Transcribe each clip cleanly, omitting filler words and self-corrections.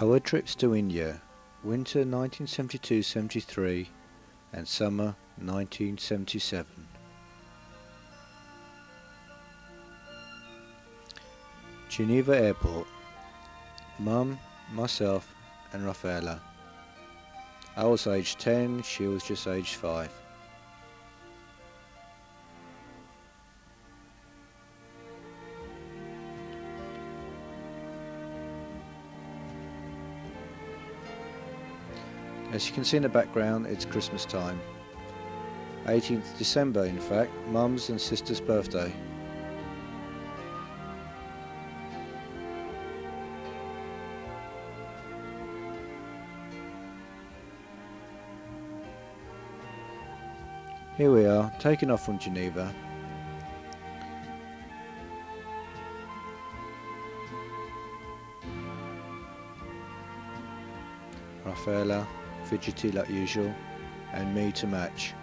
Our trips to India, winter 1972-73 and summer 1977. Geneva Airport. Mum, myself and Rafaela. I was aged 10, she was just aged 5. As you can see in the background, it's Christmas time. 18th December, in fact, Mum's and sister's birthday. Here we are, taking off from Geneva. Rafaela, fidgety like usual, and me to match.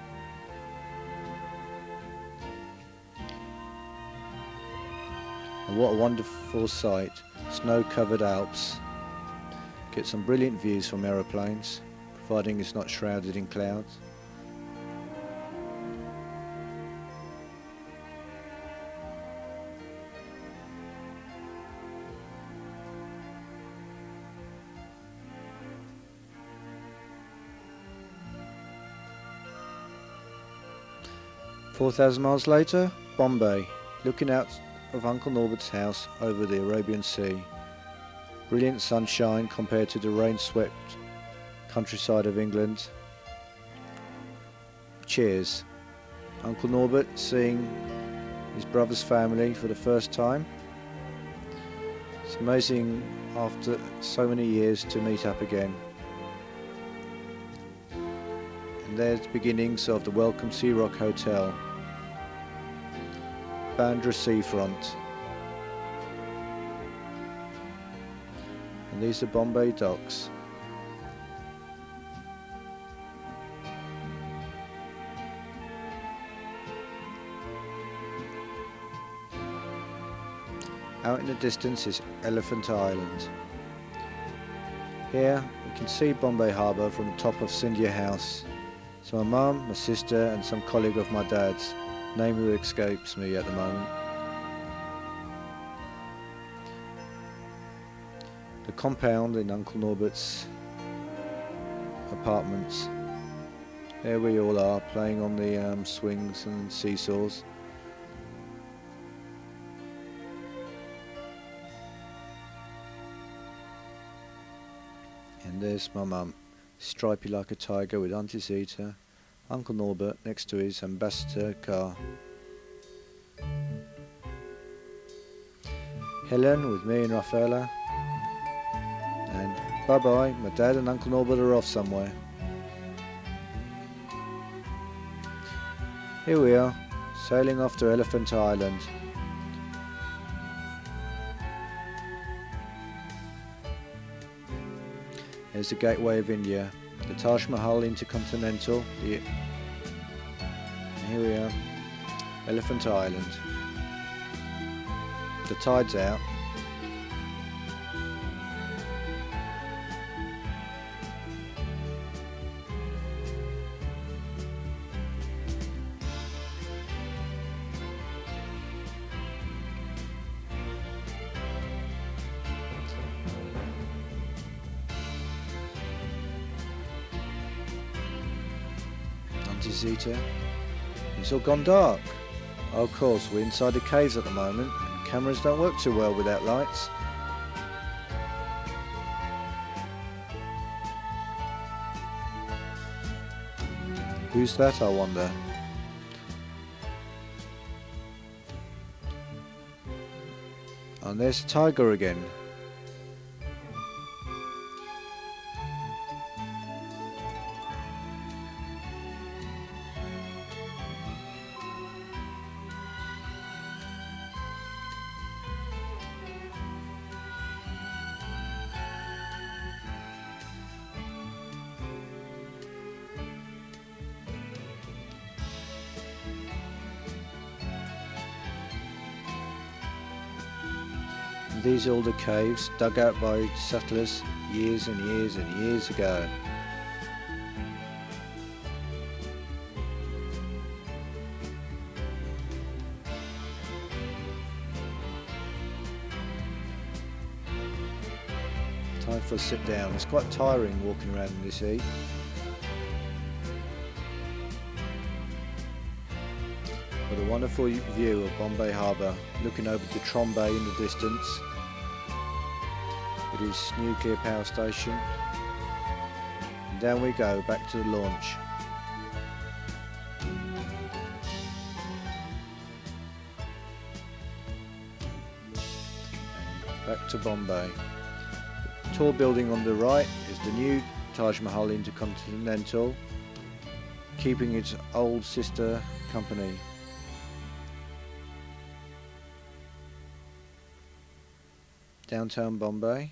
And what a wonderful sight, snow-covered Alps. Get some brilliant views from aeroplanes, providing it's not shrouded in clouds. "4,000 miles later, Bombay, looking out of Uncle Norbert's house over the Arabian Sea. Brilliant sunshine compared to the rain-swept countryside of England. Cheers. Uncle Norbert seeing his brother's family for the first time. It's amazing after so many years to meet up again. And there's the beginnings of the Welcome Sea Rock Hotel. Bandra seafront. And these are Bombay docks. Out in the distance is Elephant Island. Here we can see Bombay Harbour from the top of Scindia House. So my mum, my sister and some colleague of my dad's, name who escapes me at the moment. The compound in Uncle Norbert's apartments. There we all are, playing on the swings and seesaws. And there's my mum, stripy like a tiger with Auntie Zita, Uncle Norbert next to his ambassador car. Helen with me and Rafaela. And bye bye, my dad and Uncle Norbert are off somewhere. Here we are, sailing off to Elephant Island. There's the Gateway of India, the Taj Mahal Intercontinental, and here we are, Elephant Island. The tide's out. Zita. It's all gone dark. Oh, of course, we're inside the caves at the moment, and cameras don't work too well without lights. Who's that, I wonder? And there's the tiger again. These are all the caves dug out by settlers years and years and years ago. Time for a sit down. It's quite tiring walking around in this heat. With a wonderful view of Bombay Harbour, looking over to Trombay in the distance, with its nuclear power station. And down we go, back to the launch. Back to Bombay. The tall building on the right is the new Taj Mahal Intercontinental, keeping its old sister company. Downtown Bombay.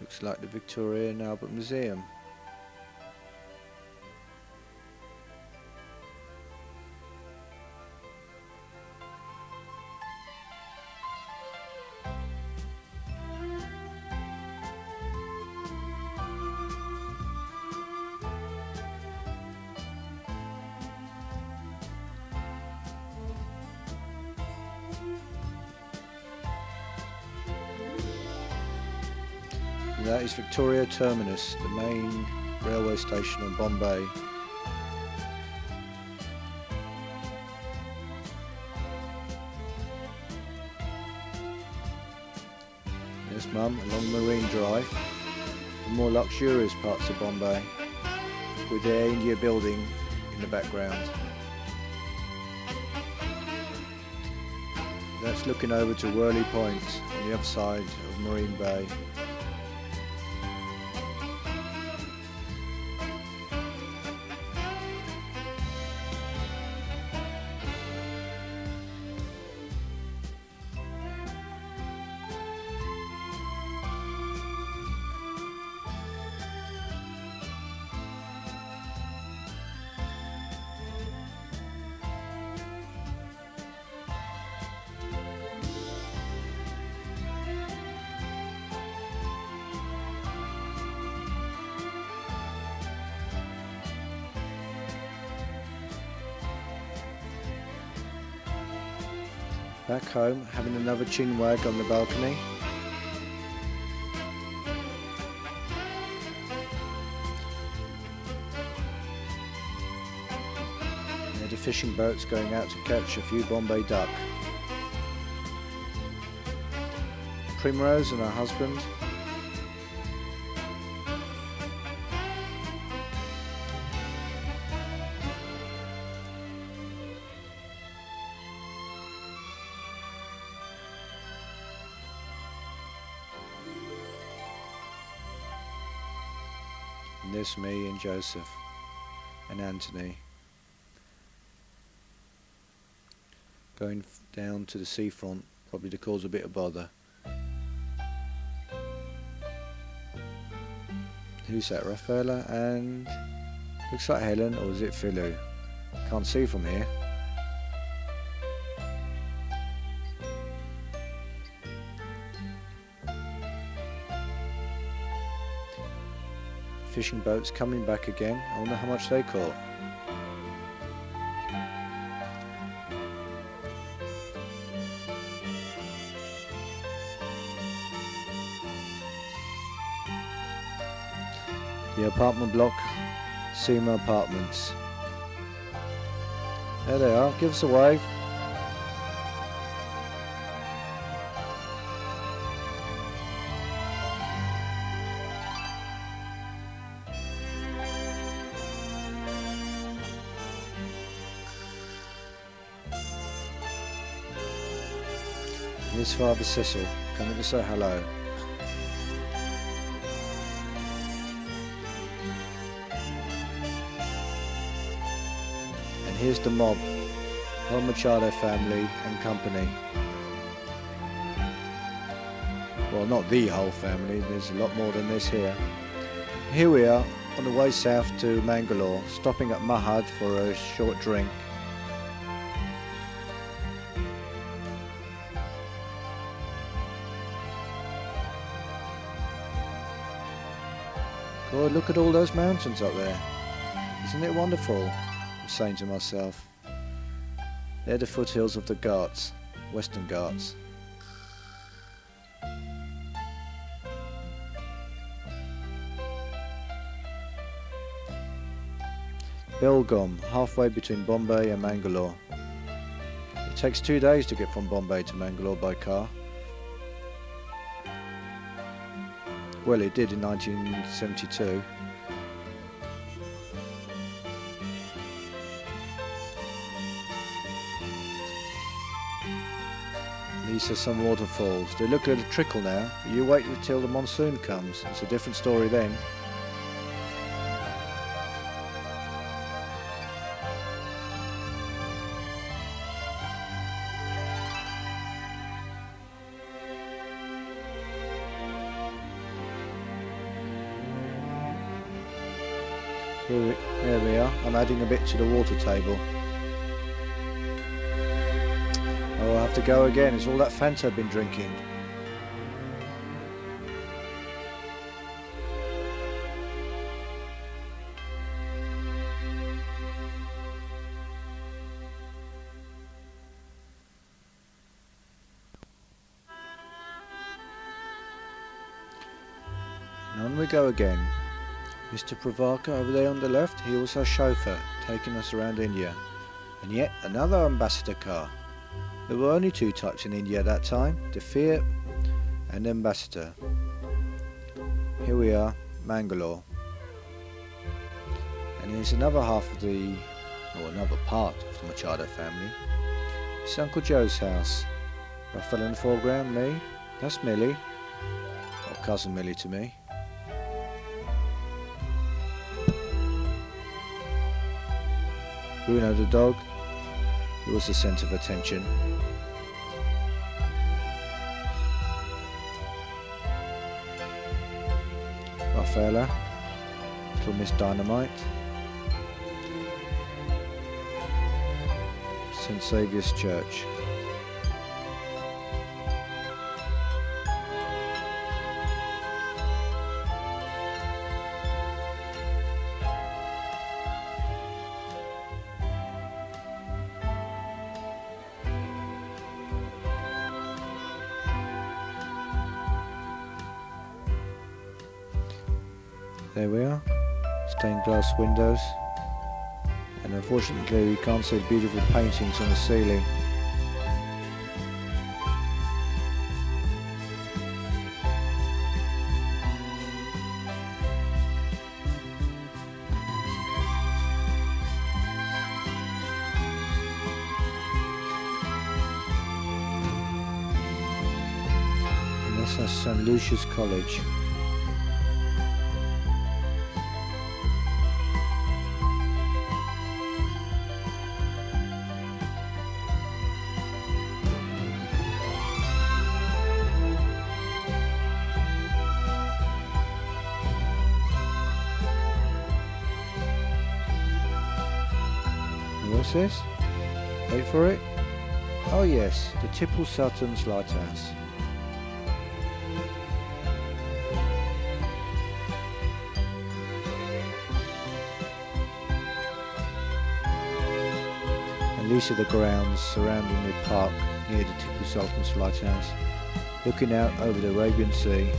Looks like the Victoria and Albert Museum. And that is Victoria Terminus, the main railway station on Bombay. There's Mum along Marine Drive, the more luxurious parts of Bombay, with the Air India building in the background. That's looking over to Worli Point on the other side of Marine Bay. Back home, having another chin wag on the balcony. There are the fishing boats going out to catch a few Bombay duck. Primrose and her husband. And there's me and Joseph and Anthony going down to the seafront, probably to cause a bit of bother. Who's that? Rafaela and looks like Helen, or is it Philu? Can't see from here. Fishing boats coming back again. I wonder how much they caught. The apartment block, Seema Apartments. There they are. Give us a wave. Here's Father Cecil coming to say hello. And here's the mob, whole Machado family and company. Well, not the whole family, there's a lot more than this here. Here we are on the way south to Mangalore, stopping at Mahad for a short drink. God, look at all those mountains up there. Isn't it wonderful? I'm saying to myself. They're the foothills of the Ghats, Western Ghats. Belgaum, halfway between Bombay and Mangalore. It takes 2 days to get from Bombay to Mangalore by car. Well, it did in 1972. These are some waterfalls. They look like a trickle now. You wait until the monsoon comes. It's a different story then. There we are. I'm adding a bit to the water table. Oh, I'll have to go again. It's all that Fanta I've been drinking. And on we go again. Mr. Pravakar over there on the left, he was our chauffeur, taking us around India. And yet another ambassador car. There were only 2 types in India at that time, the Fiat and Ambassador. Here we are, Mangalore. And here's another half of the, or another part of the Machado family. It's Uncle Joe's house. Raphael in the foreground, me, that's Millie, or cousin Millie to me. Bruno the dog, he was the centre of attention. Raffaella, little Miss Dynamite. St. Saviour's Church. There we are, stained glass windows, and unfortunately we can't see beautiful paintings on the ceiling. And that's our St. Lucia's College. What's this? Wait for it. Oh yes, the Tipu Sultan's Lighthouse. And these are the grounds surrounding the park near the Tipu Sultan's Lighthouse, looking out over the Arabian Sea.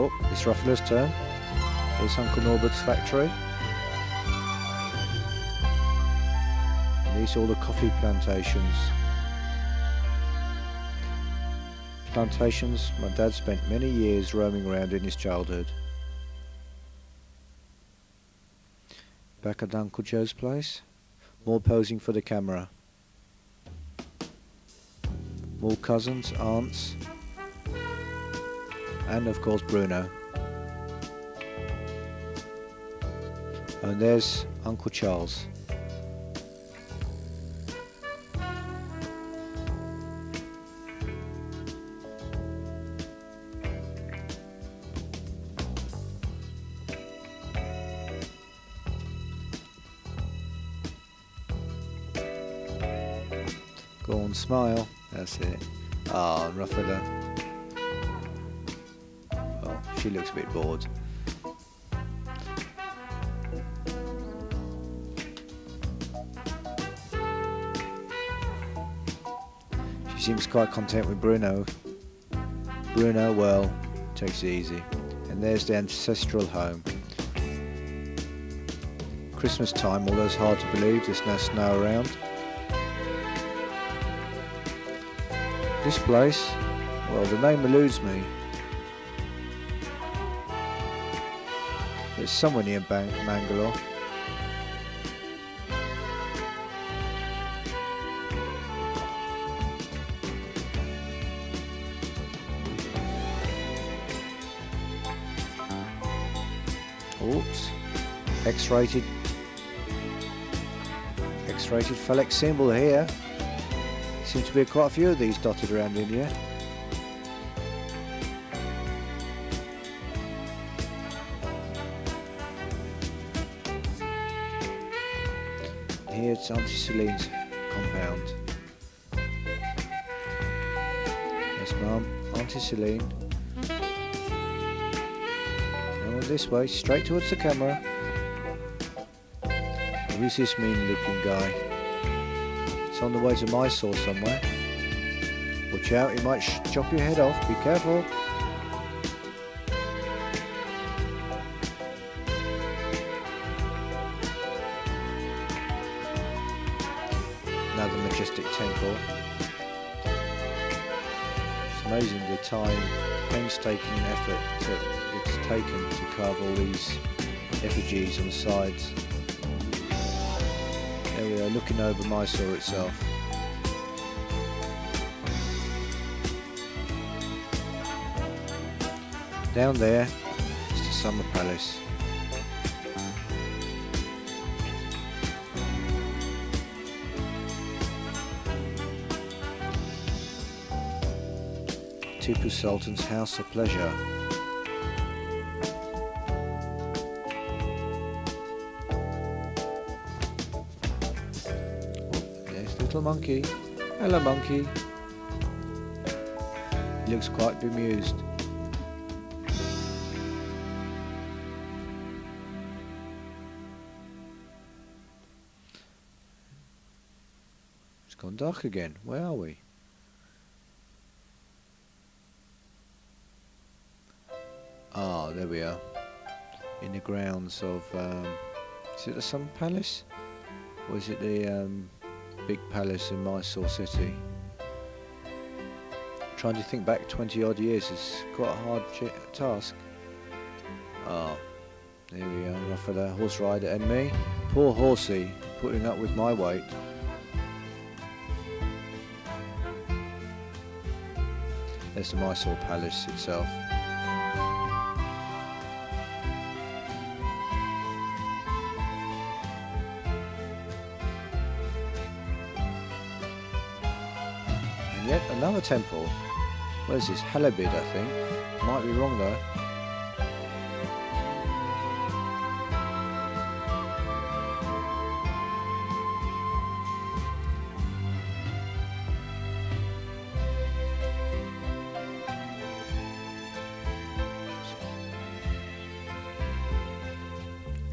Oh, it's Ruffler's turn. Here's Uncle Norbert's factory. And these are all the coffee plantations. Plantations my dad spent many years roaming around in his childhood. Back at Uncle Joe's place, more posing for the camera. More cousins, aunts, and of course Bruno. And there's Uncle Charles. Go on, smile. That's it. Ah, Ruffalo. Well, she looks a bit bored. She seems quite content with Bruno. Bruno, well, takes it easy. And there's the ancestral home. Christmas time, although it's hard to believe, there's no snow around. This place, well, the name eludes me. It's somewhere near Bangalore. Oops. X-rated phallic symbol here. Seems to be quite a few of these dotted around India. Here it's Auntie Celine's compound. Yes, Mum, Auntie Celine. Now on this way, straight towards the camera. Who's this mean-looking guy? It's on the way to Mysore somewhere. Watch out, he might chop your head off. Be careful. Another majestic temple. It's amazing the time, painstaking effort that it's taken to carve all these effigies on the sides. There we are, looking over Mysore itself. Down there is the Summer Palace. Tipu Sultan's House of Pleasure. Little monkey. Hello, monkey. He looks quite bemused. It's gone dark again. Where are we? Ah, there we are. In the grounds of, is it the Summer Palace? Or is it the, big palace in Mysore city? Trying to think back 20 odd years is quite a hard task. Ah, there we are, Ruffalo, horse rider, and me. Poor horsey, putting up with my weight. There's the Mysore Palace itself. Yet another temple. Where's this? Halabid, I think. Might be wrong though.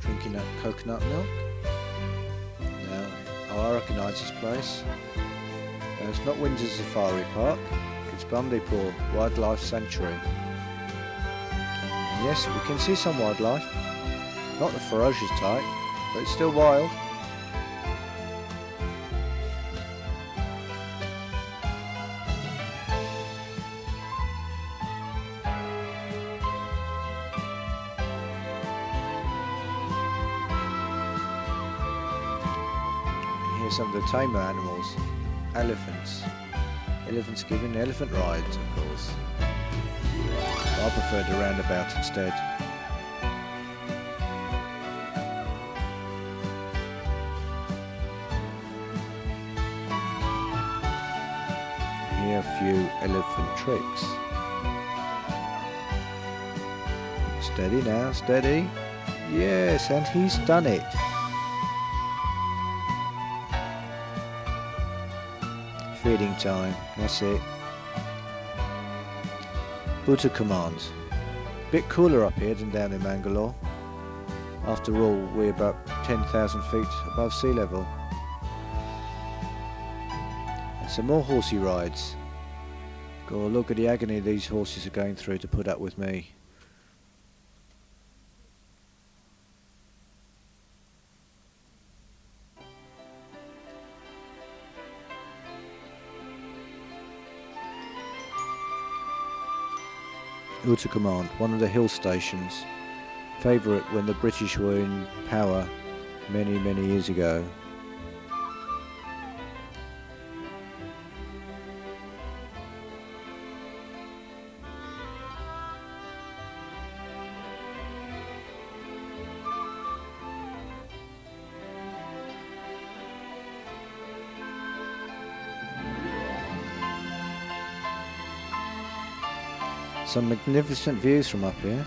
Drinking that coconut milk. Now, oh, I recognise this place. It's not Windsor Safari Park, it's Bandipur Wildlife Sanctuary. And yes, we can see some wildlife, not the ferocious type, but it's still wild. And here's some of the tamer animals. Elephants. Elephants giving elephant rides, of course. I prefer the roundabout instead. Here are a few elephant tricks. Steady now, steady. Yes, and he's done it. feeding time, that's it. Buddha command. Bit cooler up here than down in Bangalore. After all, we're about 10,000 feet above sea level. And some more horsey rides. God, look at the agony these horses are going through to put up with me. Uta Command, one of the hill stations, favourite when the British were in power many years ago. Some magnificent views from up here.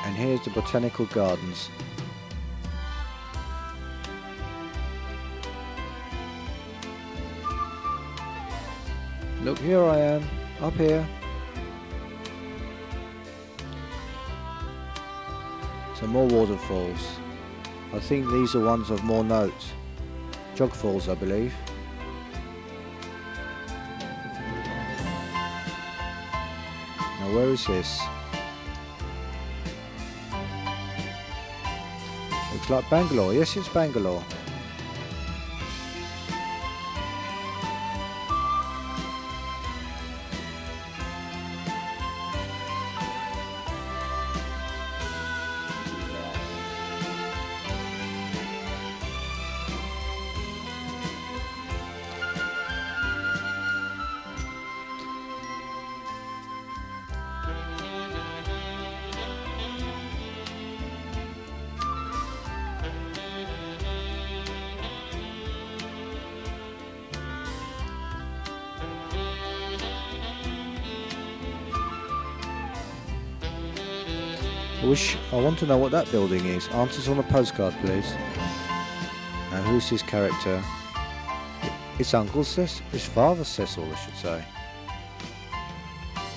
And here's the botanical gardens. Look, here I am, up here. Some more waterfalls. I think these are ones of more note. Jog Falls, I believe. Now where is this? Looks like Bangalore. Yes, it's Bangalore. I want to know what that building is. Answers on a postcard, please. Now, who's his character? It's Uncle Cecil. His father Cecil, I should say.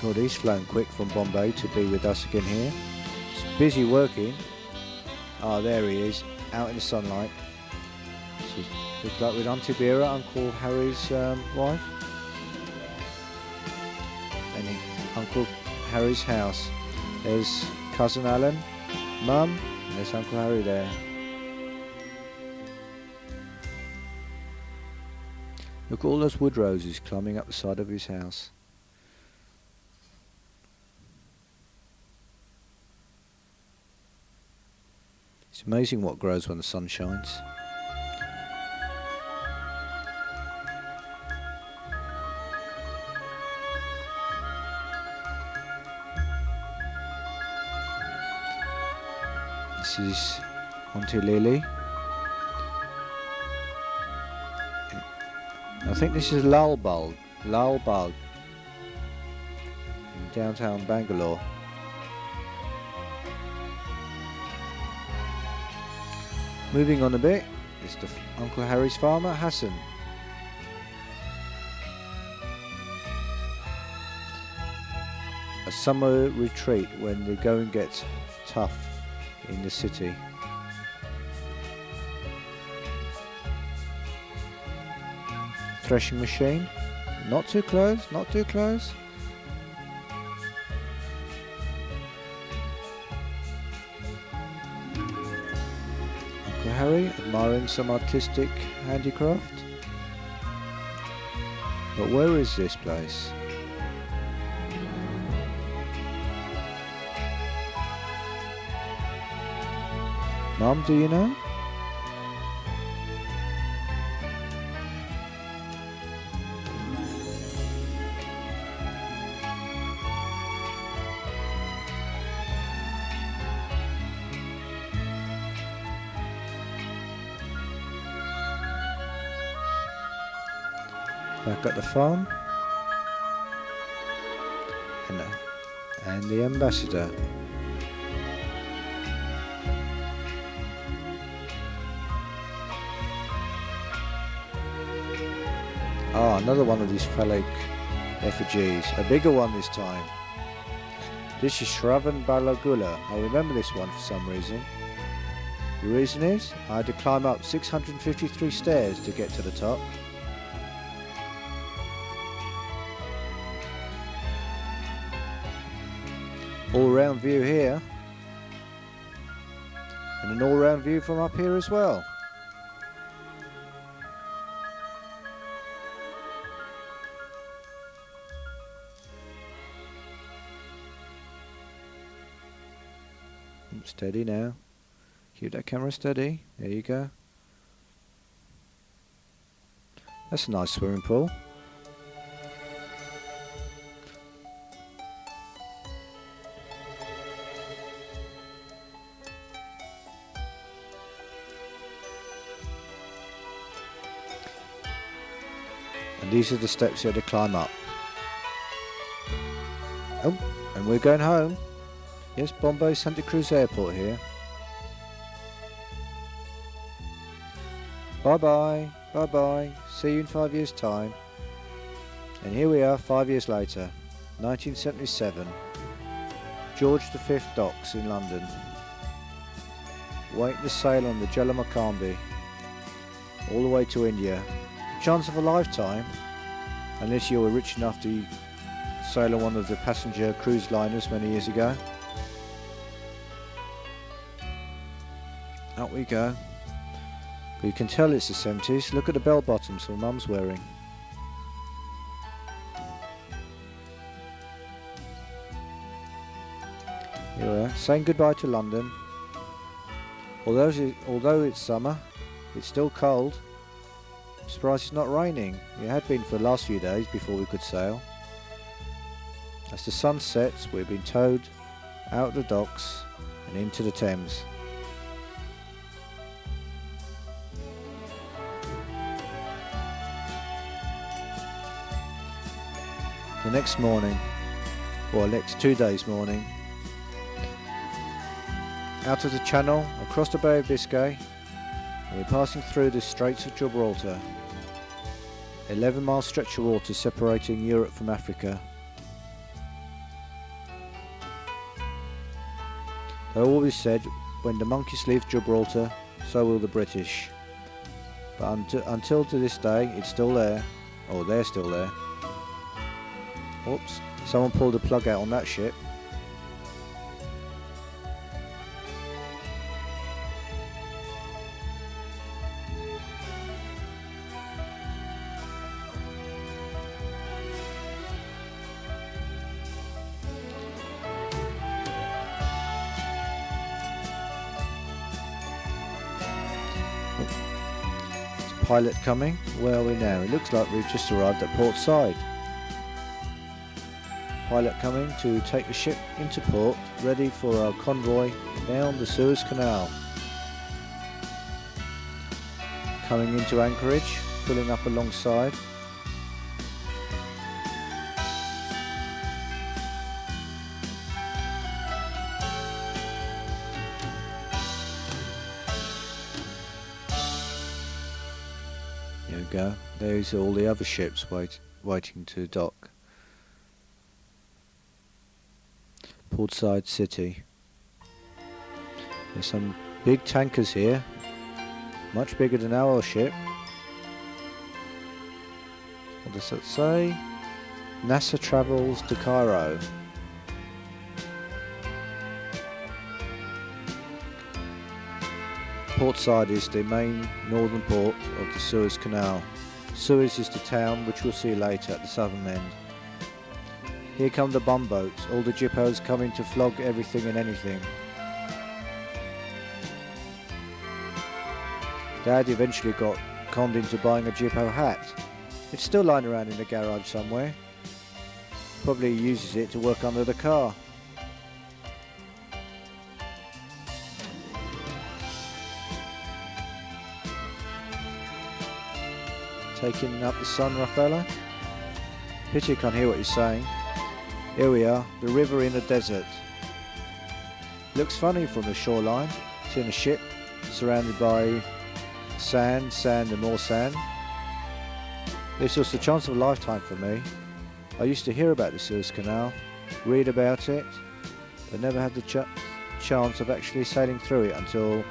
God, he's flown quick from Bombay to be with us again here. He's busy working. Ah, there he is, out in the sunlight. Looks like with Auntie Vera, Uncle Harry's wife. And Uncle Harry's house. There's Cousin Alan, Mum, and there's Uncle Harry there. Look at all those wood roses climbing up the side of his house. It's amazing what grows when the sun shines. This is Auntie Lily. I think this is Lal Bagh in downtown Bangalore. Moving on a bit, it's Uncle Harry's farmer, Hassan. A summer retreat when the going gets tough in the city. Threshing machine. Not too close, not too close. Uncle Harry admiring some artistic handicraft. But where is this place? Mum, do you know? Back at the farm. And the ambassador. Ah, another one of these phallic effigies. A bigger one this time. This is Shravan Balagula. I remember this one for some reason. The reason is, I had to climb up 653 stairs to get to the top. All-round view here. And an all-round view from up here as well. Steady now. Keep that camera steady. There you go. That's a nice swimming pool. And these are the steps you had to climb up. Oh, and we're going home. Yes, Bombay Santa Cruz Airport here. Bye bye, bye bye, see you in 5 years' time. And here we are 5 years later, 1977, George V docks in London, waiting to sail on the Jalamakambhi, all the way to India. Chance of a lifetime, unless you were rich enough to sail on one of the passenger cruise liners many years ago. Up we go. But you can tell it's the 70s. Look at the bell bottoms my mum's wearing. Here we are, saying goodbye to London. Although it's summer, it's still cold. I'm surprised it's not raining. It had been for the last few days before we could sail. As the sun sets, we've been towed out of the docks and into the Thames. The next morning, or next 2 days morning, out of the channel, across the Bay of Biscay, and we're passing through the Straits of Gibraltar, 11-mile stretch of water separating Europe from Africa. They always said, when the monkeys leave Gibraltar, so will the British. But until to this day, it's still there, or they're still there. Oops, someone pulled a plug out on that ship. There's a pilot coming. Where are we now? It looks like we've just arrived at port side. Pilot coming to take the ship into port, ready for our convoy down the Suez Canal. Coming into anchorage, pulling up alongside. There we go. There's all the other ships waiting to dock. Portside City. There's some big tankers here, much bigger than our ship. What does that say? NASA travels to Cairo. Portside is the main northern port of the Suez Canal. Suez is the town, which we'll see later at the southern end. Here come the bumboats, all the jippos coming to flog everything and anything. Dad eventually got conned into buying a jippo hat. It's still lying around in the garage somewhere. Probably uses it to work under the car. Taking up the sun, Raffaella. Pity you can't hear what he's saying. Here we are, the river in a desert. Looks funny from the shoreline, seeing a ship surrounded by sand, sand and more sand. This was the chance of a lifetime for me. I used to hear about the Suez Canal, read about it, but never had the chance of actually sailing through it until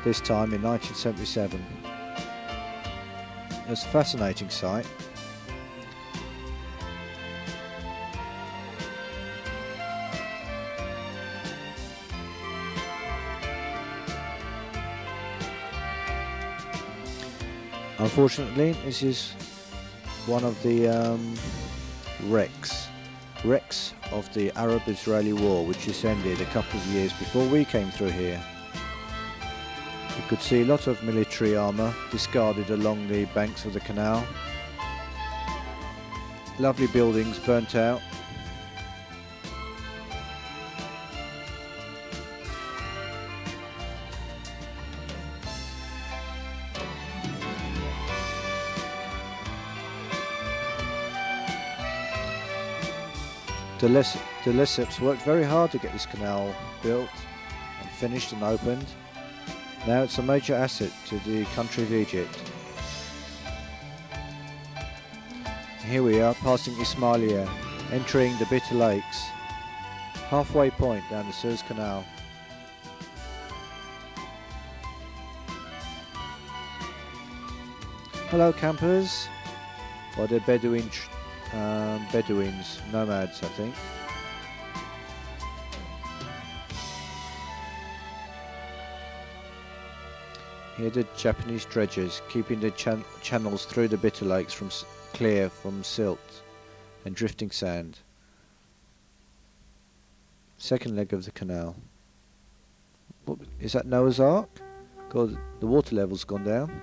this time in 1977. It was a fascinating sight. Unfortunately, this is one of the wrecks of the Arab-Israeli War, which just ended a couple of years before we came through here. You could see a lot of military armour discarded along the banks of the canal. Lovely buildings burnt out. The Lesseps worked very hard to get this canal built and finished and opened. Now it's a major asset to the country of Egypt. Here we are passing Ismailia, entering the Bitter Lakes, halfway point down the Suez Canal. Hello campers, or they're Bedouins, nomads I think. Here are the Japanese dredgers keeping the channels through the Bitter Lakes clear from silt and drifting sand. Second leg of the canal. What, is that Noah's Ark? God, the water level's gone down.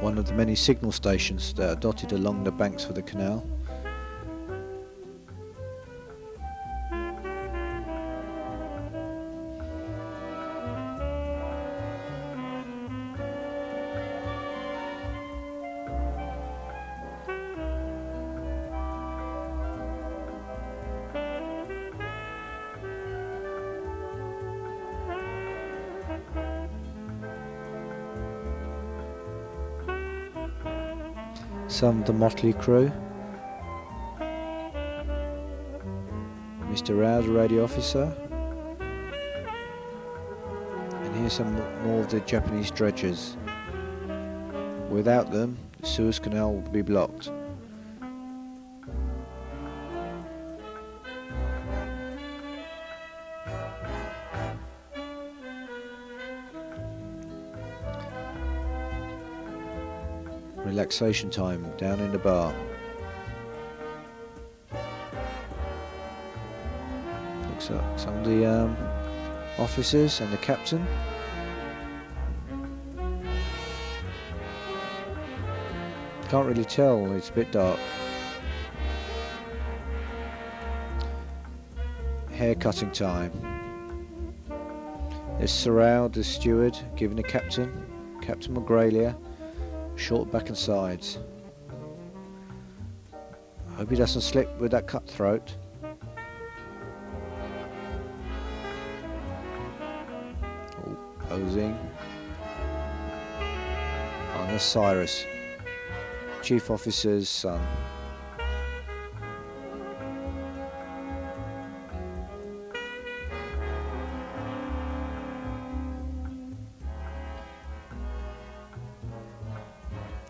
One of the many signal stations that are dotted along the banks of the canal. Some of the motley crew. Mr. Rao, the radio officer. And here's some more of the Japanese dredgers. Without them, the Suez Canal would be blocked. Relaxation time down in the bar. Looks like some of the officers and the captain. Can't really tell, it's a bit dark. Hair cutting time. There's Sorrell, the steward, giving the Captain McGralia, short back and sides. Hope he doesn't slip with that cutthroat. Oh, posing. Oh, that's Cyrus, Chief Officer's son.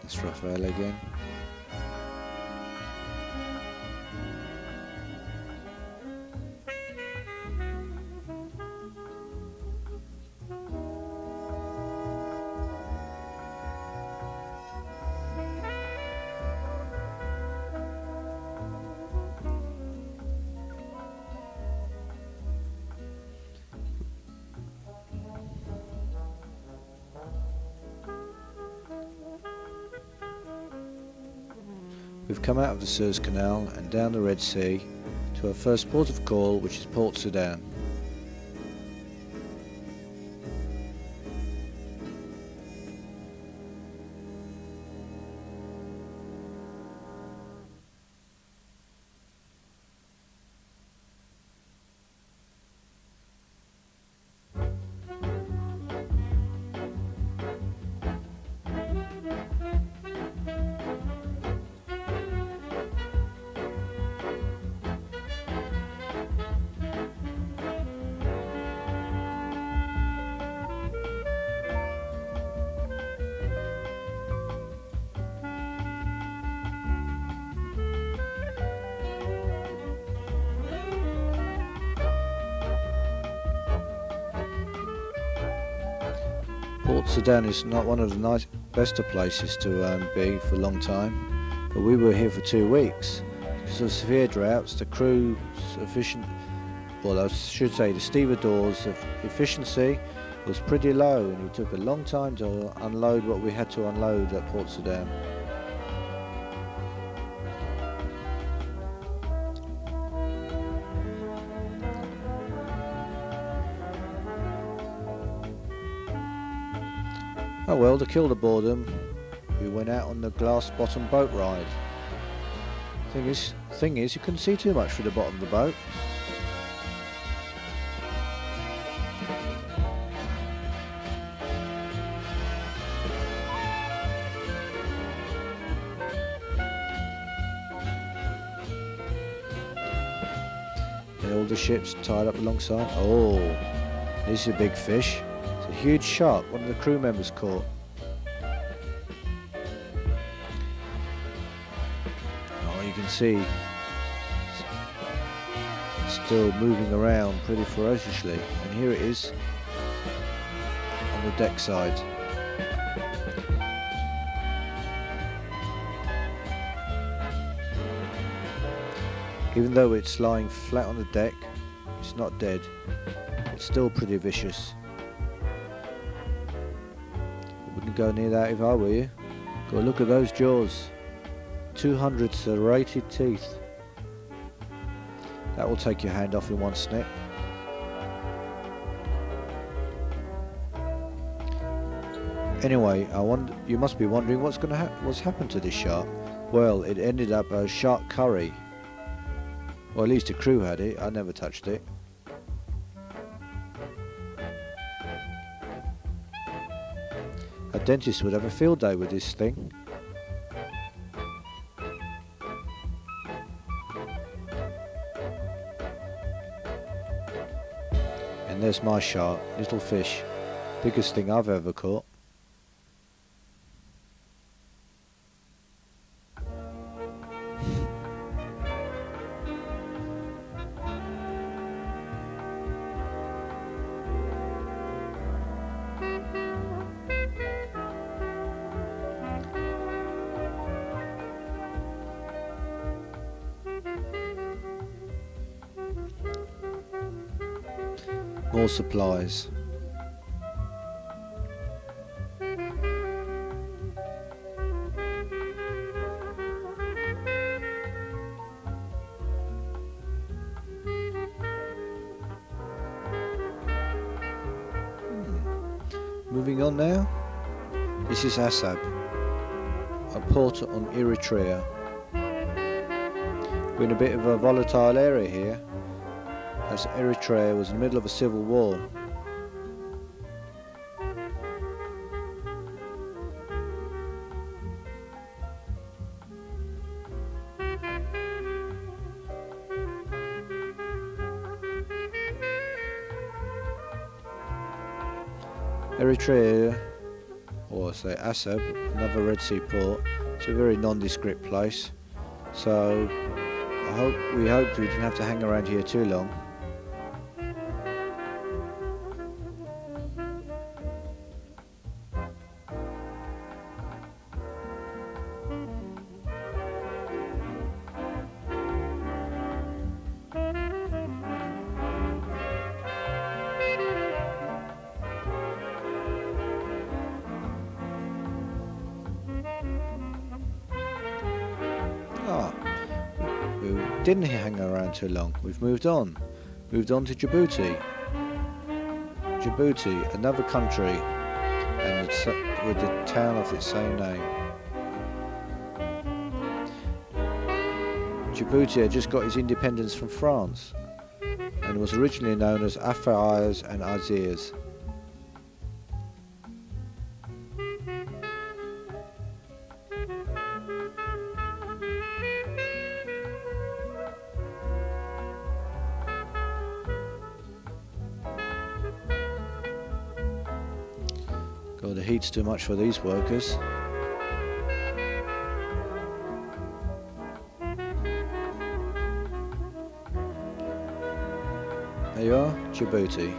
That's Raphael again. We've come out of the Suez Canal and down the Red Sea to our first port of call, which is Port Sudan. Port Sudan is not one of the best of places to be for a long time, but we were here for 2 weeks. Because of severe droughts, the crew's I should say the stevedores' efficiency was pretty low, and it took a long time to unload what we had to unload at Port Sudan. Oh well, to kill the boredom, we went out on the glass-bottom boat ride. Thing is, you couldn't see too much through the bottom of the boat. And all the ships tied up alongside. Oh, this is a big fish. It's a huge shark, one of the crew members caught. Oh, you can see it's still moving around pretty ferociously. And here it is on the deck side. Even though it's lying flat on the deck, it's not dead. It's still pretty vicious. I wouldn't go near that if I were you. Go look at those jaws. 200 serrated teeth. That will take your hand off in one snip. Anyway, you must be wondering what's happened to this shark. Well, it ended up as shark curry. Well, at least the crew had it. I never touched it. A dentist would have a field day with this thing. And there's my shark, little fish. Biggest thing I've ever caught. More supplies. Moving on now. This is Assab, a port on Eritrea. We're in a bit of a volatile area here, as Eritrea was in the middle of a civil war. Eritrea, or say Assab, another Red Sea port, it's a very nondescript place, so we hoped we didn't have to hang around here too long. didn't hang around too long. We've moved on. Moved on to Djibouti. Djibouti, another country, and with the town of its same name. Djibouti had just got its independence from France and was originally known as Afars and Azirs. God, the heat's too much for these workers. There you are, Djibouti.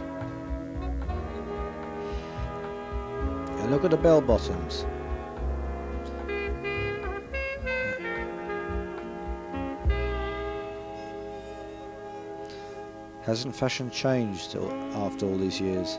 And look at the bell bottoms. Hasn't fashion changed after all these years?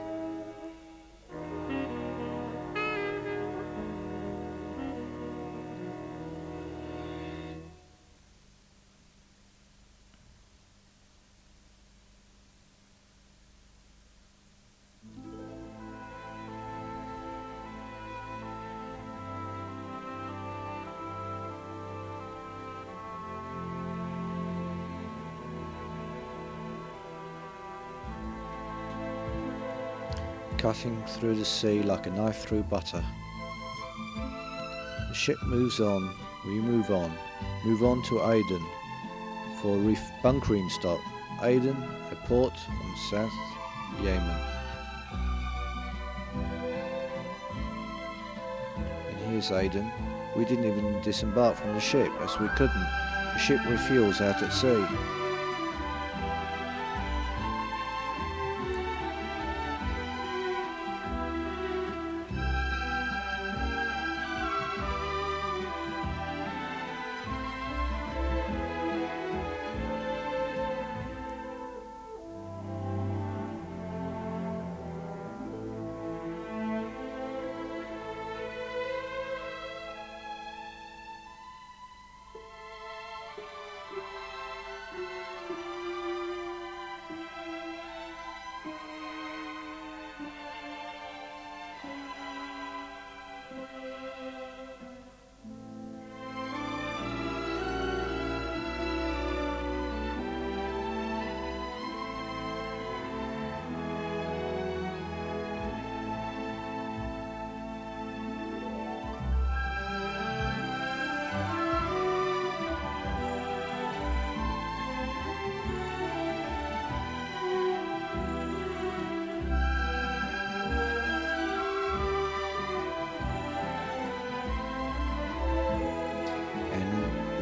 Cutting through the sea like a knife through butter. The ship moves on, we move on to Aden for a reef bunkering stop. Aden, a port on South Yemen. And here's Aden. We didn't even disembark from the ship as we couldn't. The ship refuels out at sea.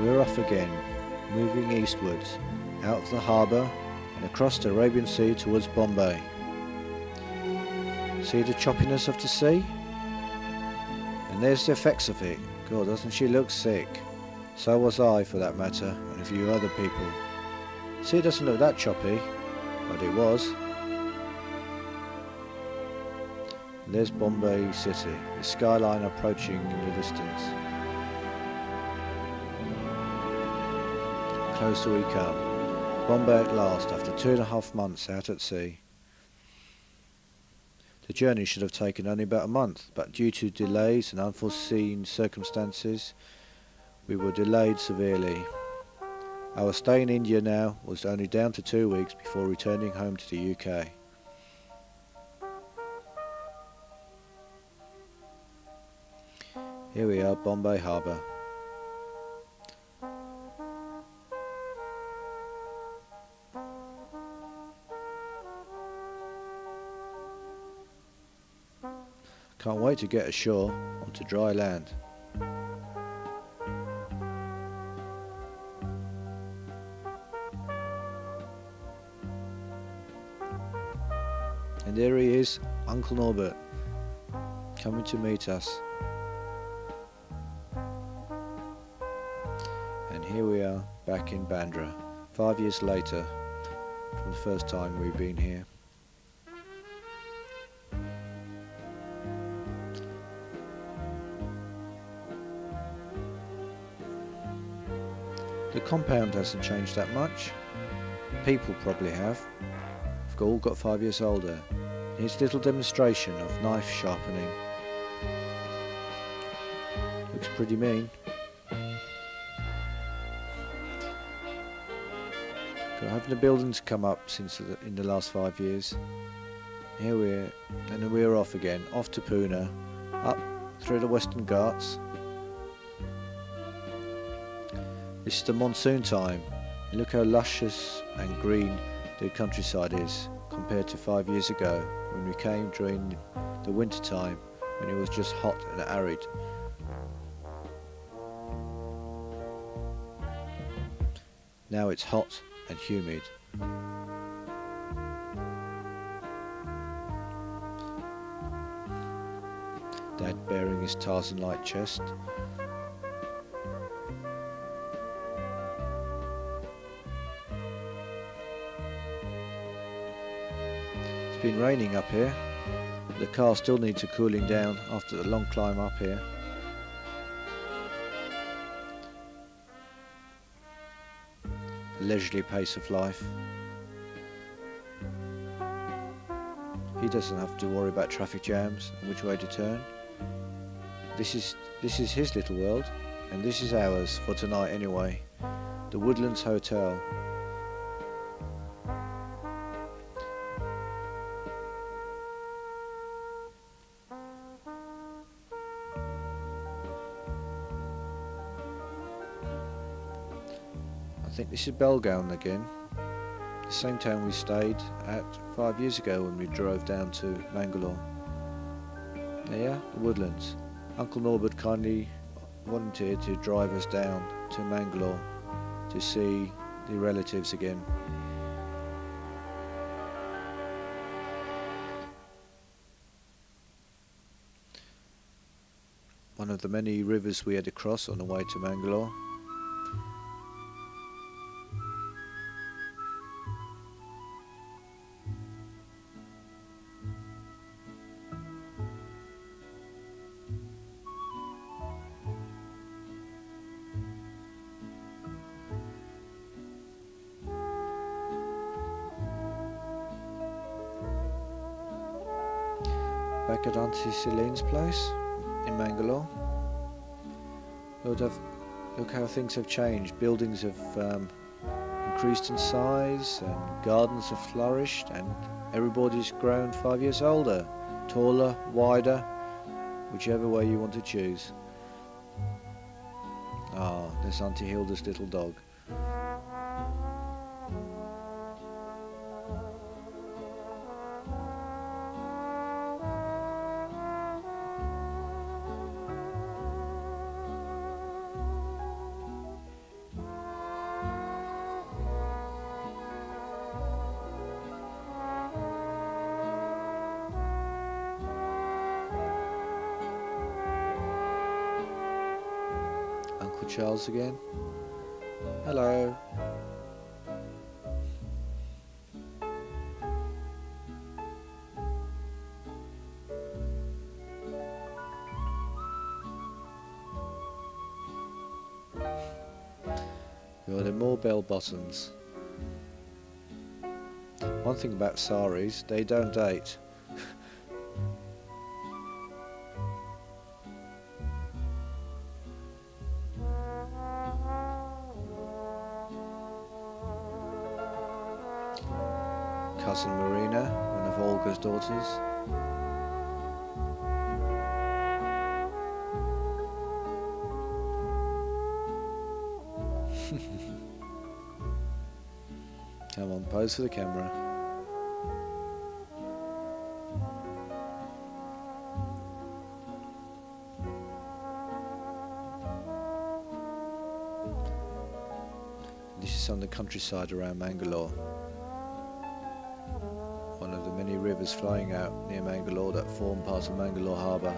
We're off again, moving eastwards, out of the harbour and across the Arabian Sea towards Bombay. See the choppiness of the sea? And there's the effects of it. God, doesn't she look sick? So was I, for that matter, and a few other people. See, it doesn't look that choppy, but it was. And there's Bombay City, the skyline approaching in the distance. Closer we come. Bombay at last, after 2.5 months out at sea. The journey should have taken only about a month, but due to delays and unforeseen circumstances, we were delayed severely. Our stay in India now was only down to 2 weeks before returning home to the UK. Here we are, Bombay Harbour. Can't wait to get ashore onto dry land. And there he is, Uncle Norbert, coming to meet us. And here we are, back in Bandra, 5 years later from the first time we've been here. The compound hasn't changed that much. People probably have. We've all got 5 years older. Here's a little demonstration of knife sharpening. Looks pretty mean. Got having the buildings come up since in the last 5 years. Here we're off again, off to Pune, up through the Western Ghats. This is the monsoon time. Look how luscious and green the countryside is compared to 5 years ago when we came during the winter time when it was just hot and arid. Now it's hot and humid. Dad bearing his Tarzan-like chest. It's been raining up here. The car still needs a cooling down after the long climb up here. A leisurely pace of life. He doesn't have to worry about traffic jams and which way to turn. This is his little world, and this is ours for tonight anyway. The Woodlands Hotel. I think this is Belgaum again. The same town we stayed at 5 years ago when we drove down to Mangalore. Yeah, the Woodlands. Uncle Norbert kindly volunteered to drive us down to Mangalore to see the relatives again. One of the many rivers we had to cross on the way to Mangalore. Back at Auntie Celine's place in Mangalore. Look how things have changed. Buildings have increased in size and gardens have flourished and everybody's grown 5 years older, taller, wider, whichever way you want to choose. Ah, there's Auntie Hilda's little dog. Uncle Charles again. Hello. Well, there are more bell bottoms. One thing about saris, they don't date. Cousin Marina, one of Olga's daughters. Come on, pose for the camera. This is on the countryside around Mangalore. One of the many rivers flowing out near Mangalore that form part of Mangalore harbour.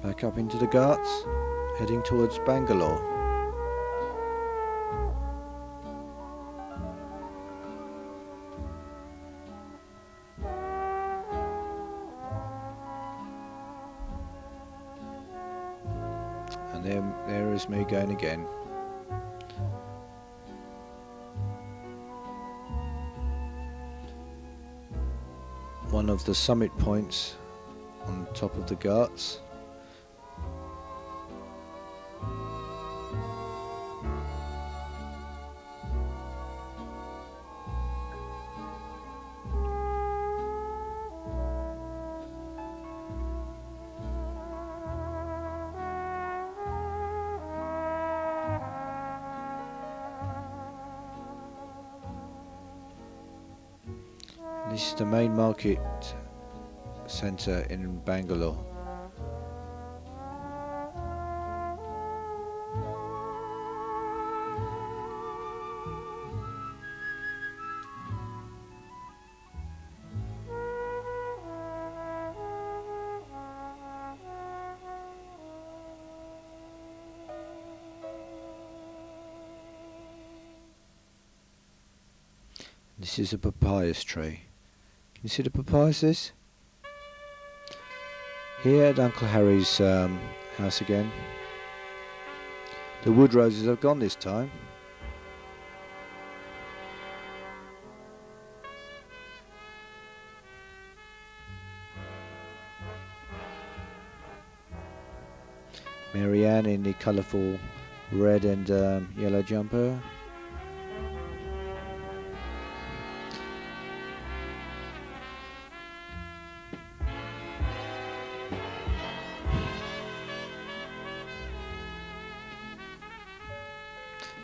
Back up into the Ghats, heading towards Bangalore. And there is me going again. One of the summit points on top of the Ghats. This is the main market centre in Bangalore. This is a papayas tree. Can you see the papayas? Here at Uncle Harry's house again. The wood roses have gone this time. Marianne in the colourful red and yellow jumper.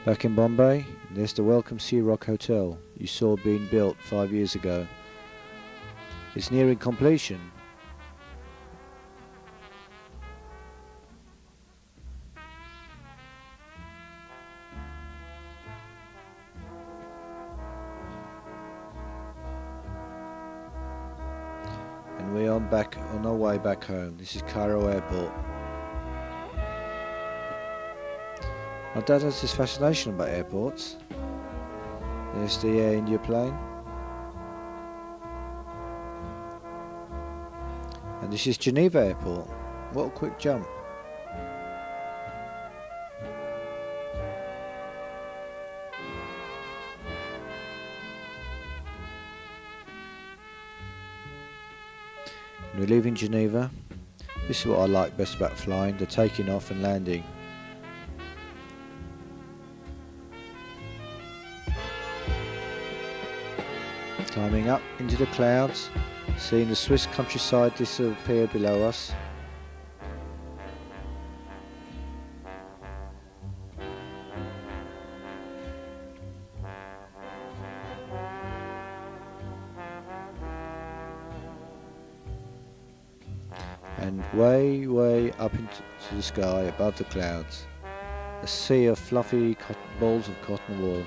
Back in Bombay, there's the Welcome Sea Rock Hotel you saw being built 5 years ago. It's nearing completion. And we're on our way back home. This is Cairo Airport. My dad has this fascination about airports. There's the Air India plane. And this is Geneva Airport. What a quick jump. And we're leaving Geneva. This is what I like best about flying, the taking off and landing. Climbing up into the clouds, seeing the Swiss countryside disappear below us. And way up into the sky above the clouds, a sea of fluffy balls of cotton wool.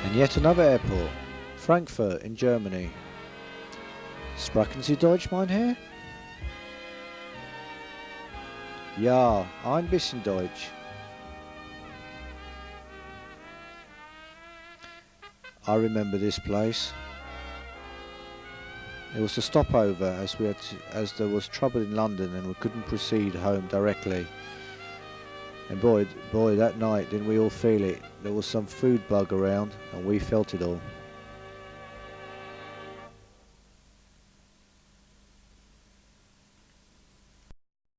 And yet another airport, Frankfurt in Germany. Sprechen Sie Deutsch, mein Herr? Ja, ein bisschen Deutsch. I remember this place. It was a stopover as there was trouble in London and we couldn't proceed home directly. And boy, that night didn't we all feel it. There was some food bug around and we felt it all.